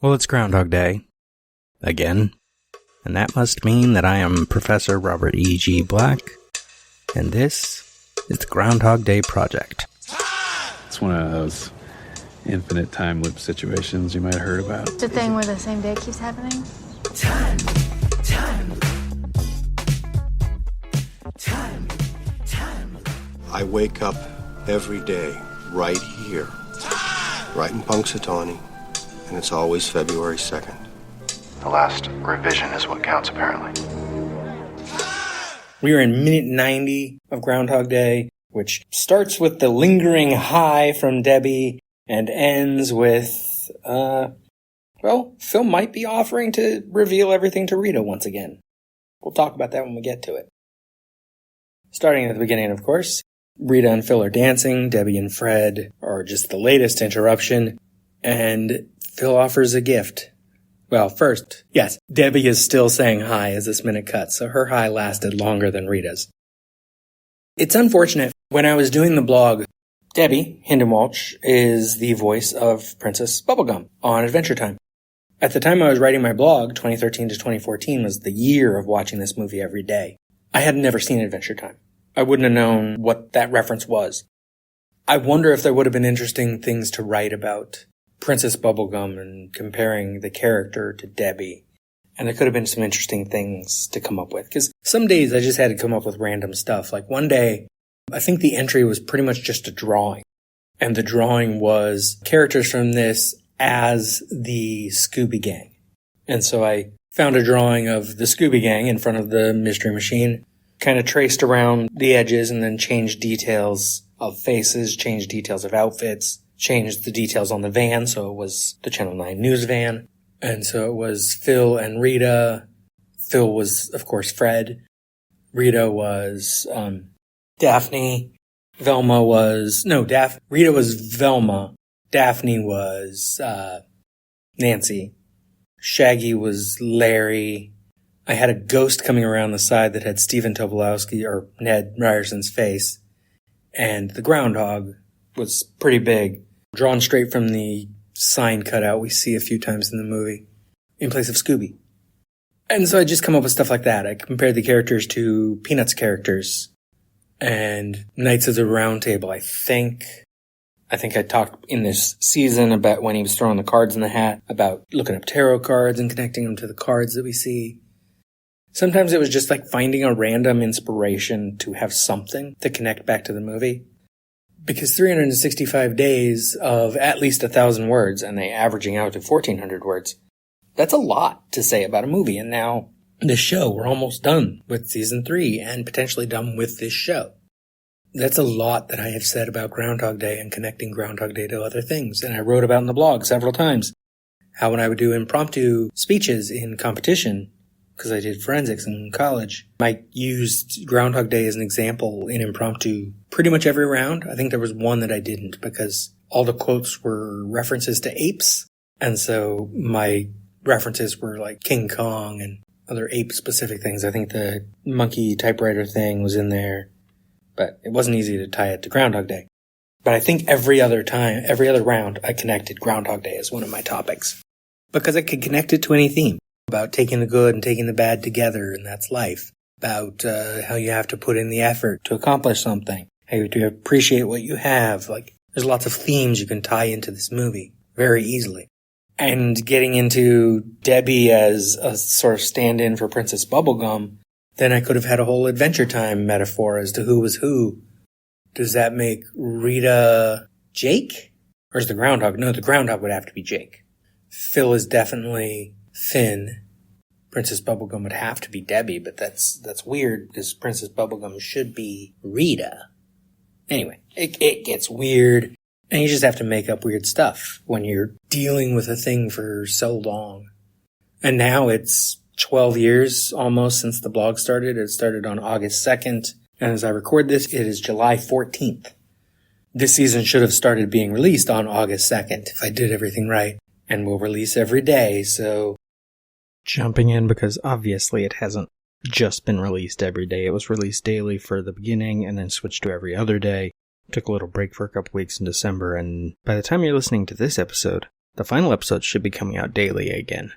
Well, it's Groundhog Day. Again. And that must mean that I am Professor Robert E.G. Black, and this is the Groundhog Day Project. It's one of those infinite time loop situations you might have heard about. It's a thing where the same day keeps happening. Time. I wake up every day right here, right in Punxsutawney, and it's always February 2nd. The last revision is what counts, apparently. We are in minute 90 of Groundhog Day, which starts with the lingering hi from Debbie and ends with, Phil might be offering to reveal everything to Rita once again. We'll talk about that when we get to it. Starting at the beginning, of course, Rita and Phil are dancing, Debbie and Fred are just the latest interruption, and Phil offers a gift. Well, first, yes, Debbie is still saying hi as this minute cuts, so her hi lasted longer than Rita's. It's unfortunate. When I was doing the blog, Debbie Hindenwalch is the voice of Princess Bubblegum on Adventure Time. At the time I was writing my blog, 2013 to 2014 was the year of watching this movie every day. I had never seen Adventure Time. I wouldn't have known what that reference was. I wonder if there would have been interesting things to write about Princess Bubblegum and comparing the character to Debbie. And there could have been some interesting things to come up with. Because some days I just had to come up with random stuff. Like one day, I think the entry was pretty much just a drawing. And the drawing was characters from this as the Scooby Gang. And so I found a drawing of the Scooby Gang in front of the Mystery Machine, kind of traced around the edges and then changed details of faces, changed details of outfits, changed the details on the van, so it was the Channel 9 news van. And so it was Phil and Rita. Phil was, of course, Fred. Rita was Daphne. Velma was... No, Rita was Velma. Daphne was Nancy. Shaggy was Larry. I had a ghost coming around the side that had Stephen Tobolowsky or Ned Ryerson's face. And the groundhog was pretty big, drawn straight from the sign cutout we see a few times in the movie, in place of Scooby. And so I just come up with stuff like that. I compared the characters to Peanuts characters and Knights of the Round Table. I think I talked in this season about when he was throwing the cards in the hat, about looking up tarot cards and connecting them to the cards that we see. Sometimes it was just like finding a random inspiration to have something to connect back to the movie. Because 365 days of at least 1,000 words, and they averaging out to 1,400 words, that's a lot to say about a movie. And now, this show, we're almost done with season 3 and potentially done with this show. That's a lot that I have said about Groundhog Day and connecting Groundhog Day to other things. And I wrote about in the blog several times how when I would do impromptu speeches in competition, because I did forensics in college, I used Groundhog Day as an example in impromptu pretty much every round. I think there was one that I didn't because all the quotes were references to apes. And so my references were like King Kong and other ape-specific things. I think the monkey typewriter thing was in there, but it wasn't easy to tie it to Groundhog Day. But I think every other round, I connected Groundhog Day as one of my topics because I could connect it to any theme. About taking the good and taking the bad together, and that's life. About how you have to put in the effort to accomplish something. How you to appreciate what you have. Like, there's lots of themes you can tie into this movie very easily. And getting into Debbie as a sort of stand-in for Princess Bubblegum, then I could have had a whole Adventure Time metaphor as to who was who. Does that make Rita Jake? Or is the groundhog? No, the groundhog would have to be Jake. Phil is definitely Finn. Princess Bubblegum would have to be Debbie, but that's weird because Princess Bubblegum should be Rita. Anyway, it gets weird, and you just have to make up weird stuff when you're dealing with a thing for so long. And now it's 12 years almost since the blog started. It started on August 2nd, and as I record this, it is July 14th. This season should have started being released on August 2nd if I did everything right, and will release every day, so... Jumping in because obviously it hasn't just been released every day. It was released daily for the beginning and then switched to every other day. Took a little break for a couple weeks in December, and by the time you're listening to this episode, the final episode should be coming out daily again.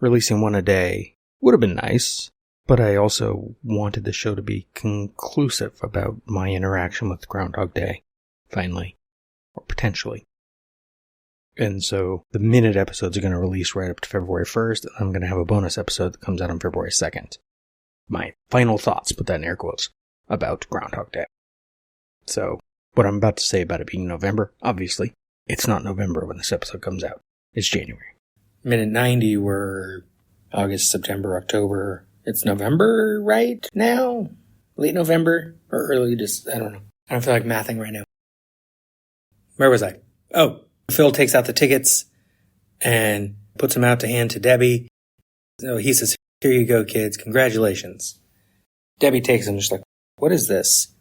Releasing one a day would have been nice, but I also wanted the show to be conclusive about my interaction with Groundhog Day, finally, or potentially. And so the minute episodes are going to release right up to February 1st, and I'm going to have a bonus episode that comes out on February 2nd. My final thoughts, put that in air quotes, about Groundhog Day. So, what I'm about to say about it being November, obviously, it's not November when this episode comes out. It's January. Minute 90 were August, September, October. It's November right now? Late November? Or early, I don't know. I don't feel like mathing right now. Where was I? Oh, Phil takes out the tickets and puts them out to hand to Debbie. So he says, "Here you go, kids. Congratulations." Debbie takes them, just like, "What is this?"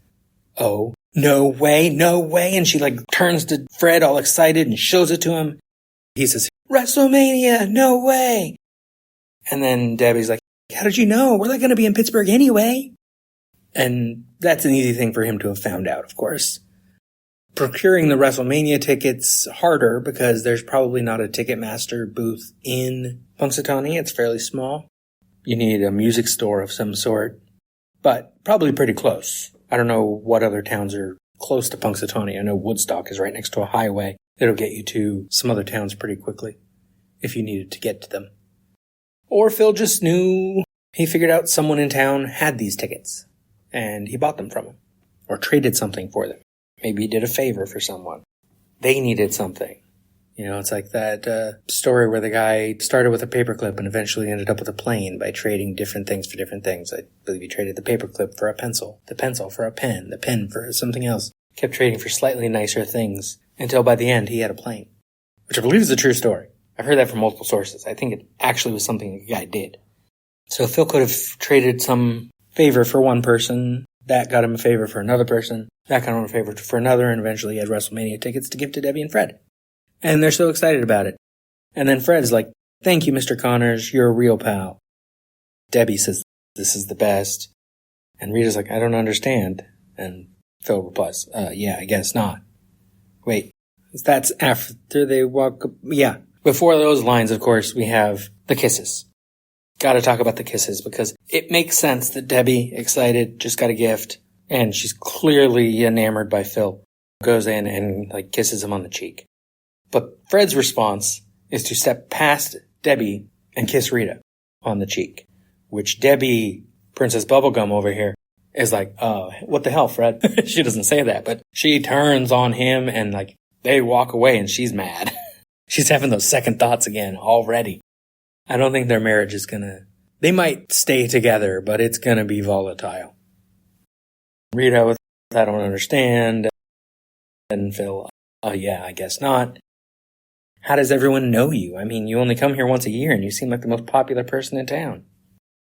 "Oh, no way, no way." And she turns to Fred all excited and shows it to him. He says, "WrestleMania, no way." And then Debbie's like, "How did you know? We're going to be in Pittsburgh anyway." And that's an easy thing for him to have found out, of course. Procuring the WrestleMania tickets harder because there's probably not a Ticketmaster booth in Punxsutawney. It's fairly small. You need a music store of some sort, but probably pretty close. I don't know what other towns are close to Punxsutawney. I know Woodstock is right next to a highway. It'll get you to some other towns pretty quickly if you needed to get to them. Or Phil just knew, he figured out someone in town had these tickets, and he bought them from him, or traded something for them. Maybe he did a favor for someone. They needed something. You know, it's like that story where the guy started with a paperclip and eventually ended up with a plane by trading different things for different things. I believe he traded the paperclip for a pencil, the pencil for a pen, the pen for something else. Kept trading for slightly nicer things until by the end he had a plane, which I believe is a true story. I've heard that from multiple sources. I think it actually was something the guy did. So Phil could have traded some favor for one person. That got him a favor for another person. That got him a favor for another, and eventually he had WrestleMania tickets to give to Debbie and Fred. And they're so excited about it. And then Fred's like, "Thank you, Mr. Connors. You're a real pal." Debbie says, "This is the best." And Rita's like, "I don't understand." And Phil replies, "Yeah, I guess not." Wait, that's after they walk up. Yeah. Before those lines, of course, we have the kisses. Gotta talk about the kisses because it makes sense that Debbie, excited, just got a gift, and she's clearly enamored by Phil, goes in and kisses him on the cheek. But Fred's response is to step past Debbie and kiss Rita on the cheek, which Debbie, Princess Bubblegum over here, is like, "Oh, what the hell, Fred?" She doesn't say that, but she turns on him and they walk away and she's mad. She's having those second thoughts again already. I don't think their marriage is they might stay together, but it's gonna be volatile. Rita with, "I don't understand." And Phil, "Yeah, I guess not. How does everyone know you? I mean, you only come here once a year and you seem like the most popular person in town."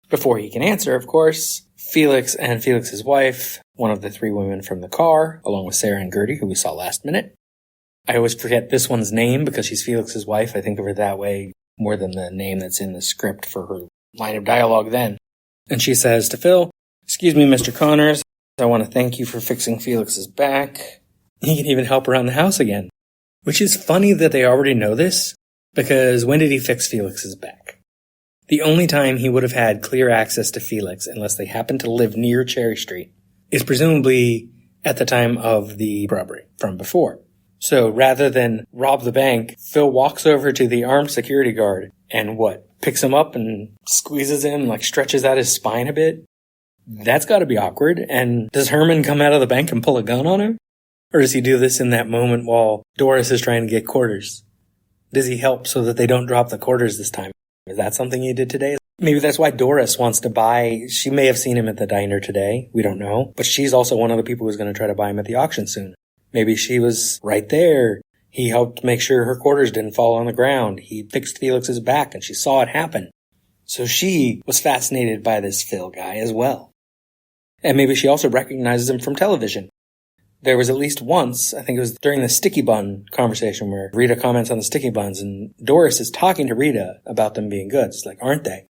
Before he can answer, of course, Felix and Felix's wife, one of the three women from the car, along with Sarah and Gertie, who we saw last minute. I always forget this one's name because she's Felix's wife. I think of her that way more than the name that's in the script for her line of dialogue then. And she says to Phil, "Excuse me, Mr. Connors, I want to thank you for fixing Felix's back. He can even help around the house again." Which is funny that they already know this, because when did he fix Felix's back? The only time he would have had clear access to Felix, unless they happened to live near Cherry Street, is presumably at the time of the robbery from before. So rather than rob the bank, Phil walks over to the armed security guard and picks him up and squeezes him, stretches out his spine a bit? That's gotta be awkward. And does Herman come out of the bank and pull a gun on him? Or does he do this in that moment while Doris is trying to get quarters? Does he help so that they don't drop the quarters this time? Is that something he did today? Maybe that's why Doris wants to buy. She may have seen him at the diner today. We don't know. But she's also one of the people who's going to try to buy him at the auction soon. Maybe she was right there. He helped make sure her quarters didn't fall on the ground. He fixed Felix's back and she saw it happen. So she was fascinated by this Phil guy as well. And maybe she also recognizes him from television. There was at least once, I think it was during the sticky bun conversation where Rita comments on the sticky buns and Doris is talking to Rita about them being good. It's like, aren't they?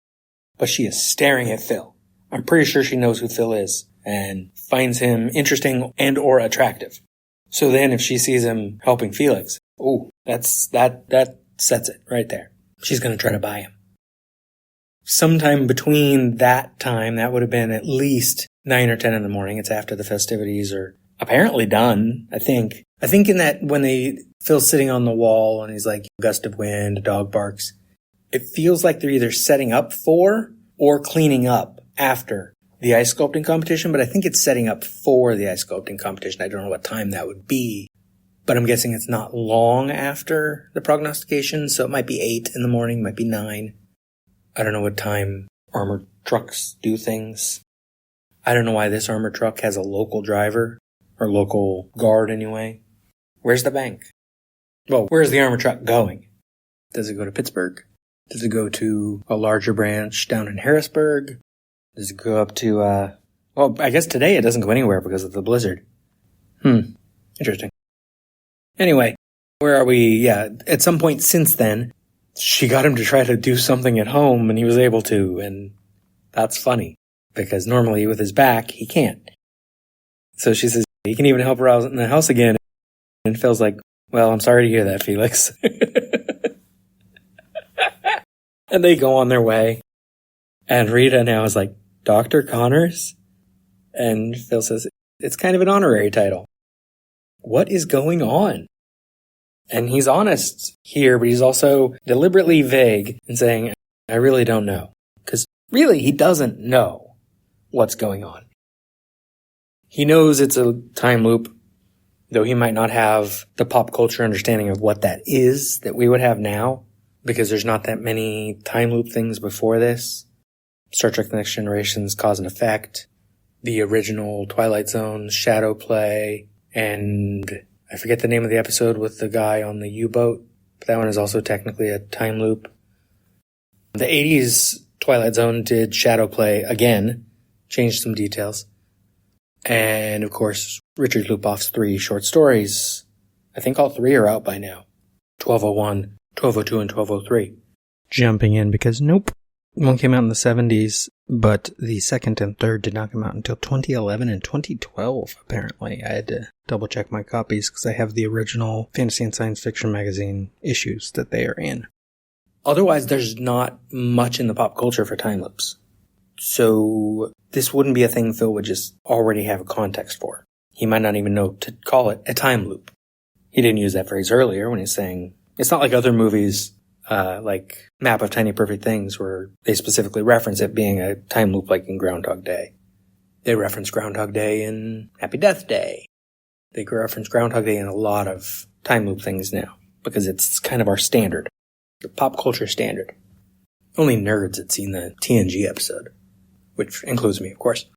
But she is staring at Phil. I'm pretty sure she knows who Phil is and finds him interesting and or attractive. So then if she sees him helping Felix, that sets it right there. She's going to try to buy him. Sometime between that time, that would have been at least 9 or 10 in the morning. It's after the festivities are apparently done, I think. I think in that when Phil's sitting on the wall and he's like, gust of wind, a dog barks. It feels like they're either setting up for or cleaning up after the ice sculpting competition, but I think it's setting up for the ice sculpting competition. I don't know what time that would be, but I'm guessing it's not long after the prognostication, so it might be 8 in the morning, might be 9. I don't know what time armored trucks do things. I don't know why this armored truck has a local driver, or local guard anyway. Where's the bank? Well, where's the armored truck going? Does it go to Pittsburgh? Does it go to a larger branch down in Harrisburg? Does it go up to, well, I guess today it doesn't go anywhere because of the blizzard. Interesting. Anyway, where are we? Yeah, at some point since then, she got him to try to do something at home and he was able to, and that's funny because normally with his back, he can't. So she says, he can even help her out in the house again. And Phil's like, well, I'm sorry to hear that, Felix. And they go on their way. And Rita now is like, Dr. Connors? And Phil says, it's kind of an honorary title. What is going on? And he's honest here, but he's also deliberately vague in saying, I really don't know. Because really, he doesn't know what's going on. He knows it's a time loop, though he might not have the pop culture understanding of what that is that we would have now, because there's not that many time loop things before this. Star Trek The Next Generation's Cause and Effect, the original Twilight Zone, Shadow Play, and I forget the name of the episode with the guy on the U-boat, but that one is also technically a time loop. The 80s Twilight Zone did Shadow Play again, changed some details. And, of course, Richard Lupoff's 3 short stories. I think all 3 are out by now. 1201, 1202, and 1203. Jumping in because nope. One came out in the 70s, but the second and third did not come out until 2011 and 2012, apparently. I had to double check my copies because I have the original Fantasy and Science Fiction magazine issues that they are in. Otherwise, there's not much in the pop culture for time loops. So this wouldn't be a thing Phil would just already have a context for. He might not even know to call it a time loop. He didn't use that phrase earlier when he's saying, it's not like other movies like Map of Tiny Perfect Things where they specifically reference it being a time loop like in Groundhog Day. They reference Groundhog Day in Happy Death Day. They reference Groundhog Day in a lot of time loop things now because it's kind of our standard, the pop culture standard. Only nerds had seen the TNG episode, which includes me, of course.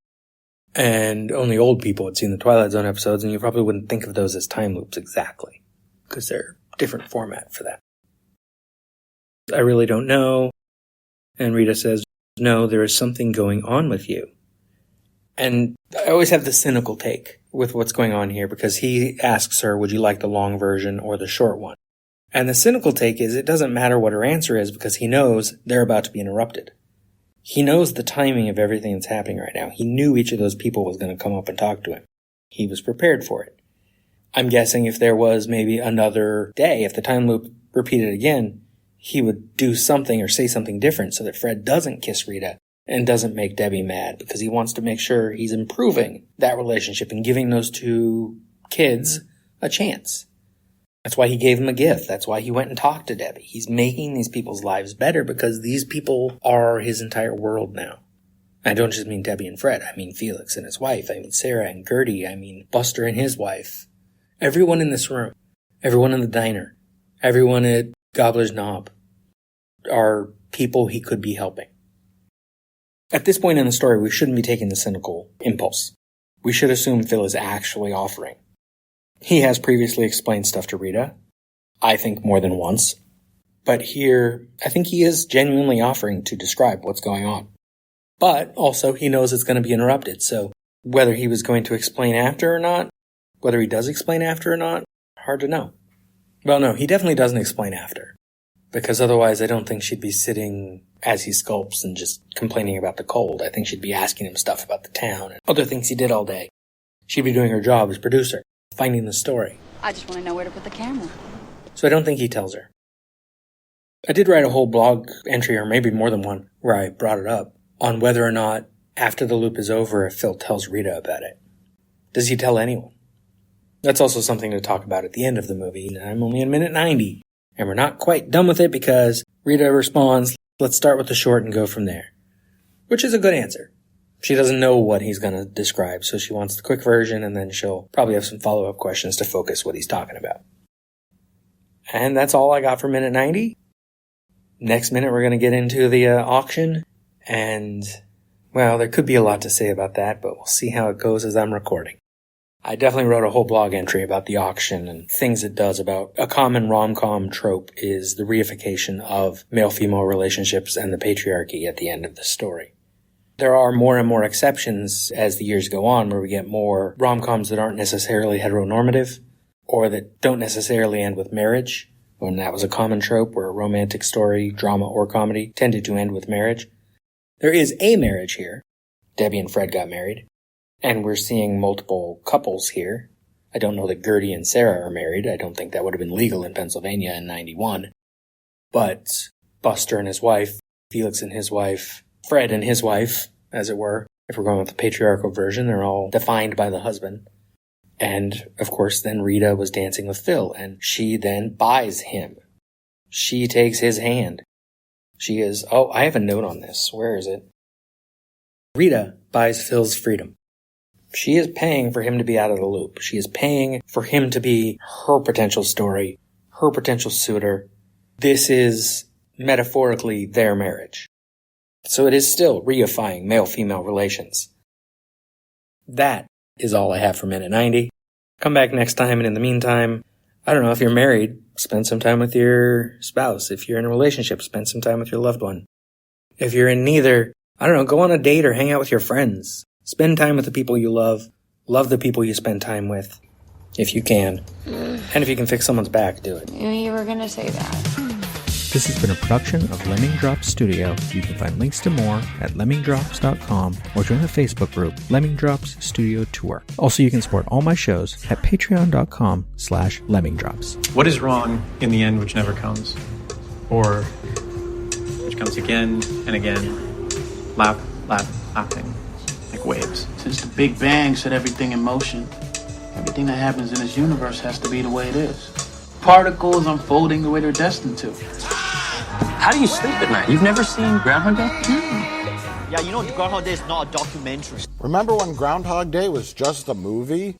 And only old people had seen the Twilight Zone episodes, and you probably wouldn't think of those as time loops exactly because they're a different format for that. I really don't know. And Rita says, no, there is something going on with you. And I always have the cynical take with what's going on here because he asks her, would you like the long version or the short one? And the cynical take is it doesn't matter what her answer is because he knows they're about to be interrupted. He knows the timing of everything that's happening right now. He knew each of those people was going to come up and talk to him. He was prepared for it. I'm guessing if there was maybe another day, if the time loop repeated again, he would do something or say something different so that Fred doesn't kiss Rita and doesn't make Debbie mad because he wants to make sure he's improving that relationship and giving those two kids a chance. That's why he gave him a gift. That's why he went and talked to Debbie. He's making these people's lives better because these people are his entire world now. I don't just mean Debbie and Fred. I mean Felix and his wife. I mean Sarah and Gertie. I mean Buster and his wife. Everyone in this room. Everyone in the diner. Everyone at Gobbler's Knob are people he could be helping. At this point in the story, we shouldn't be taking the cynical impulse. We should assume Phil is actually offering. He has previously explained stuff to Rita, I think more than once. But here, I think he is genuinely offering to describe what's going on. But also, he knows it's going to be interrupted, so whether he was going to explain after or not, whether he does explain after or not, hard to know. Well, no, he definitely doesn't explain after. Because otherwise, I don't think she'd be sitting as he sculpts and just complaining about the cold. I think she'd be asking him stuff about the town and other things he did all day. She'd be doing her job as producer, finding the story. I just want to know where to put the camera. So I don't think he tells her. I did write a whole blog entry, or maybe more than one, where I brought it up on whether or not, after the loop is over, if Phil tells Rita about it. Does he tell anyone? That's also something to talk about at the end of the movie. I'm only in minute 90, and we're not quite done with it because Rita responds, let's start with the short and go from there. Which is a good answer. She doesn't know what he's going to describe, so she wants the quick version, and then she'll probably have some follow-up questions to focus what he's talking about. And that's all I got for minute 90. Next minute, we're going to get into the auction, and, well, there could be a lot to say about that, but we'll see how it goes as I'm recording. I definitely wrote a whole blog entry about the auction and things it does about a common rom-com trope is the reification of male-female relationships and the patriarchy at the end of the story. There are more and more exceptions as the years go on where we get more rom-coms that aren't necessarily heteronormative or that don't necessarily end with marriage, when that was a common trope where a romantic story, drama, or comedy tended to end with marriage. There is a marriage here. Debbie and Fred got married. And we're seeing multiple couples here. I don't know that Gertie and Sarah are married. I don't think that would have been legal in Pennsylvania in 91. But Buster and his wife, Felix and his wife, Fred and his wife, as it were, if we're going with the patriarchal version, they're all defined by the husband. And, of course, then Rita was dancing with Phil, and she then buys him. She takes his hand. She is, I have a note on this. Where is it? Rita buys Phil's freedom. She is paying for him to be out of the loop. She is paying for him to be her potential story, her potential suitor. This is, metaphorically, their marriage. So it is still reifying male-female relations. That is all I have for minute 90. Come back next time, and in the meantime, I don't know, if you're married, spend some time with your spouse. If you're in a relationship, spend some time with your loved one. If you're in neither, I don't know, go on a date or hang out with your friends. Spend time with the people you love. Love the people you spend time with, if you can. And if you can fix someone's back, do it. You were gonna say that. This has been a production of Lemming Drops Studio. You can find links to more at lemmingdrops.com or join the Facebook group Lemming Drops Studio Tour. Also, you can support all my shows at patreon.com/lemmingdrops. What is wrong in the end which never comes? Or which comes again and again, lapping, like waves. Since the Big Bang set everything in motion, everything that happens in this universe has to be the way it is. Particles unfolding the way they're destined to. How do you sleep at night? You've never seen Groundhog Day? Yeah, you know Groundhog Day is not a documentary. Remember when Groundhog Day was just a movie?